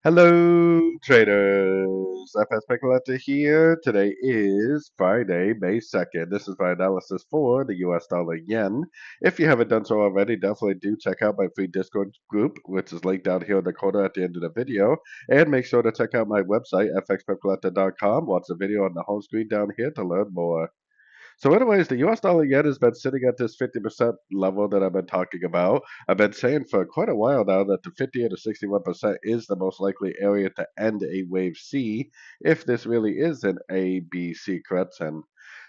Hello, traders. FX Pip Collector here. Today is Friday, May 2nd. This is my analysis for the US dollar yen. If you haven't done so already, definitely do check out my free Discord group, which is linked down here in the corner at the end of the video. And make sure to check out my website, fxpipcollector.com. Watch the video on the home screen down here to learn more. So, anyways, the US dollar yen has been sitting at this 50% level that I've been talking about. I've been saying for quite a while now that the 50 to 61% is the most likely area to end a wave C if this really is an A, B, C correction.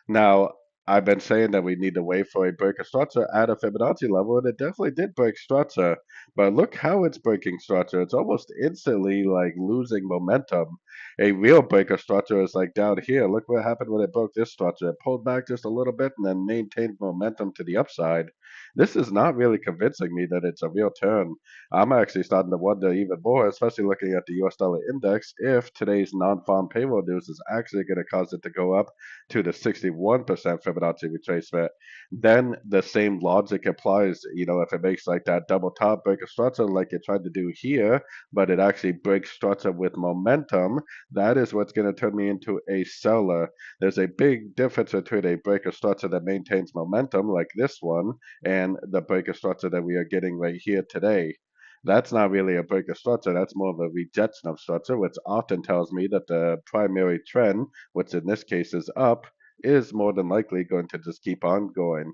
Now, I've been saying that we need to wait for a break of structure at a Fibonacci level, and it definitely did break structure. But look how it's breaking structure. It's almost instantly like losing momentum. A real break of structure is like down here. Look what happened when it broke this structure. It pulled back just a little bit and then maintained momentum to the upside. This is not really convincing me that it's a real turn. I'm actually starting to wonder even more, especially looking at the US dollar index, if today's non-farm payroll news is actually going to cause it to go up to the 61% Fibonacci retracement. Then the same logic applies, if it makes like that double top break of structure like it tried to do here, but it actually breaks structure with momentum, that is what's going to turn me into a seller. There's a big difference between a break of structure that maintains momentum like this one and the break of structure that we are getting right here today. That's not really a break of structure. That's more of a rejection of structure, which often tells me that the primary trend, which in this case is up, is more than likely going to just keep on going.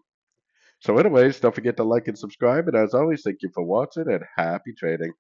So anyways, don't forget to like and subscribe. And as always, thank you for watching and happy trading.